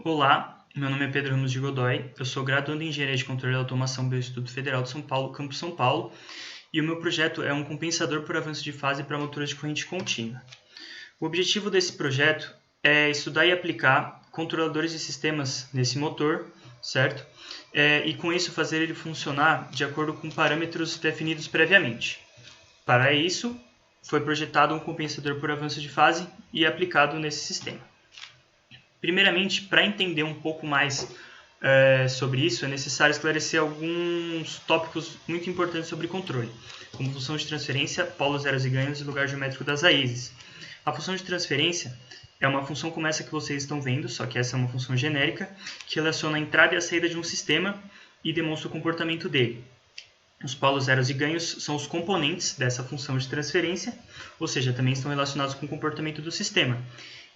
Olá, meu nome é Pedro Ramos de Godoy, eu sou graduando em Engenharia de Controle e Automação pelo Instituto Federal de São Paulo, Campus São Paulo, e o meu projeto é um compensador por avanço de fase para motores de corrente contínua. O objetivo desse projeto é estudar e aplicar controladores de sistemas nesse motor, certo? E com isso fazer ele funcionar de acordo com parâmetros definidos previamente. Para isso, foi projetado um compensador por avanço de fase e aplicado nesse sistema. Primeiramente, para entender um pouco mais sobre isso, é necessário esclarecer alguns tópicos muito importantes sobre controle, como função de transferência, polos zeros e ganhos e lugar geométrico das raízes. A função de transferência é uma função como essa que vocês estão vendo, só que essa é uma função genérica, que relaciona a entrada e a saída de um sistema e demonstra o comportamento dele. Os polos zeros e ganhos são os componentes dessa função de transferência, ou seja, também estão relacionados com o comportamento do sistema.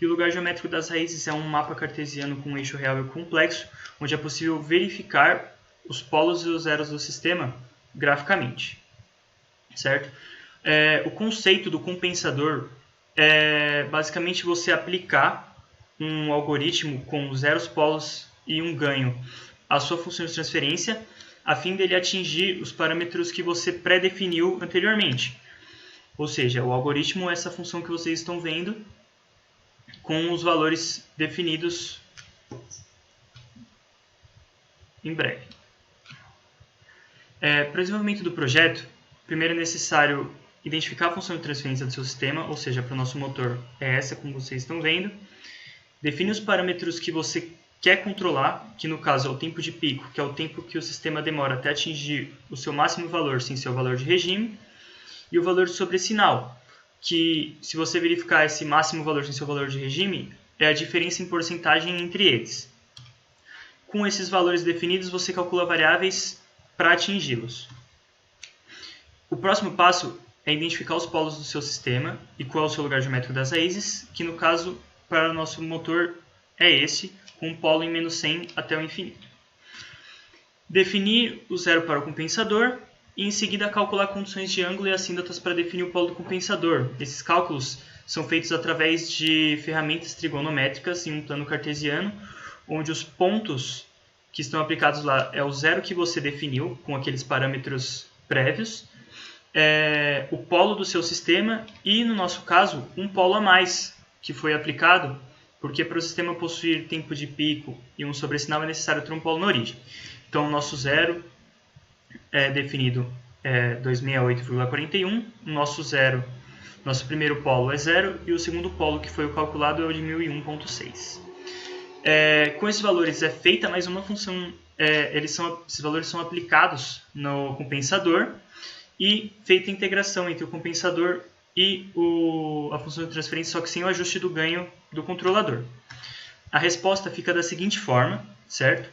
E o lugar geométrico das raízes é um mapa cartesiano com um eixo real e complexo, onde é possível verificar os polos e os zeros do sistema graficamente. Certo? O conceito do compensador é basicamente você aplicar um algoritmo com zeros, polos e um ganho à sua função de transferência, a fim dele atingir os parâmetros que você pré-definiu anteriormente. Ou seja, o algoritmo é essa função que vocês estão vendo com os valores definidos em breve. Para o desenvolvimento do projeto, primeiro é necessário identificar a função de transferência do seu sistema, ou seja, para o nosso motor é essa, como vocês estão vendo. Define os parâmetros que você quer controlar, que no caso é o tempo de pico, que é o tempo que o sistema demora até atingir o seu máximo valor sem seu valor de regime, e o valor de sobressinal, que se você verificar esse máximo valor sem seu valor de regime, é a diferença em porcentagem entre eles. Com esses valores definidos, você calcula variáveis para atingi-los. O próximo passo é identificar os polos do seu sistema e qual é o seu lugar geométrico das raízes, que no caso, para o nosso motor, é esse, com um polo em menos 100 até o infinito. Definir o zero para o compensador e em seguida calcular condições de ângulo e assíntotas para definir o polo do compensador. Esses cálculos são feitos através de ferramentas trigonométricas em um plano cartesiano, onde os pontos que estão aplicados lá é o zero que você definiu com aqueles parâmetros prévios, o polo do seu sistema e, no nosso caso, um polo a mais que foi aplicado, porque para o sistema possuir tempo de pico e um sobressinal é necessário ter um polo na origem. Então, o nosso zero é definido 268,41, nosso primeiro polo é 0 e o segundo polo que foi calculado é o de 1001,6. Com esses valores é feita mais uma função, esses valores são aplicados no compensador e feita a integração entre o compensador e a função de transferência, só que sem o ajuste do ganho do controlador. A resposta fica da seguinte forma, certo?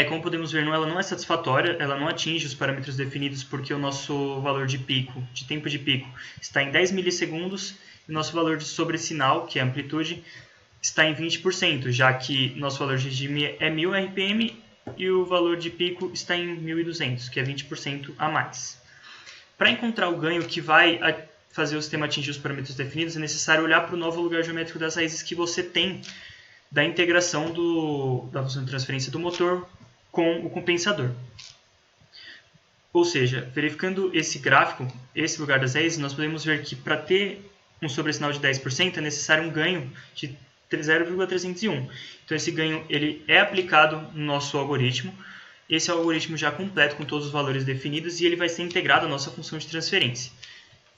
Como podemos ver, ela não é satisfatória, ela não atinge os parâmetros definidos porque o nosso valor de pico, de tempo de pico, está em 10 milissegundos e o nosso valor de sobressinal, que é a amplitude, está em 20%, já que nosso valor de regime é 1000 RPM e o valor de pico está em 1200, que é 20% a mais. Para encontrar o ganho que vai fazer o sistema atingir os parâmetros definidos, é necessário olhar para o novo lugar geométrico das raízes que você tem da integração da função de transferência do motor com o compensador. Ou seja, verificando esse gráfico, esse lugar das raízes, nós podemos ver que para ter um sobressinal de 10% é necessário um ganho de 0,301. Então esse ganho ele é aplicado no nosso algoritmo. Esse é o algoritmo já completo com todos os valores definidos e ele vai ser integrado à nossa função de transferência.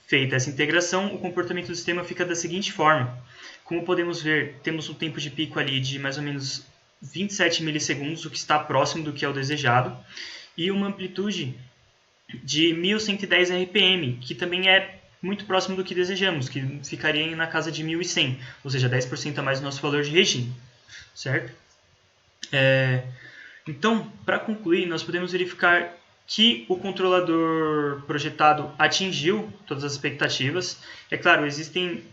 Feita essa integração, o comportamento do sistema fica da seguinte forma. Como podemos ver, temos um tempo de pico ali de mais ou menos 27 milissegundos, o que está próximo do que é o desejado, e uma amplitude de 1110 RPM, que também é muito próximo do que desejamos, que ficaria na casa de 1100, ou seja, 10% a mais do nosso valor de regime, certo? Então, para concluir, nós podemos verificar que o controlador projetado atingiu todas as expectativas. É claro, existem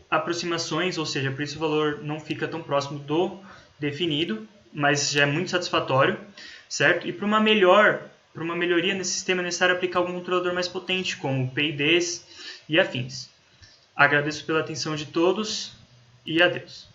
aproximações, ou seja, por isso o valor não fica tão próximo do definido, mas já é muito satisfatório, certo? E para uma melhoria nesse sistema é necessário aplicar algum controlador mais potente, como PIDs e afins. Agradeço pela atenção de todos e adeus.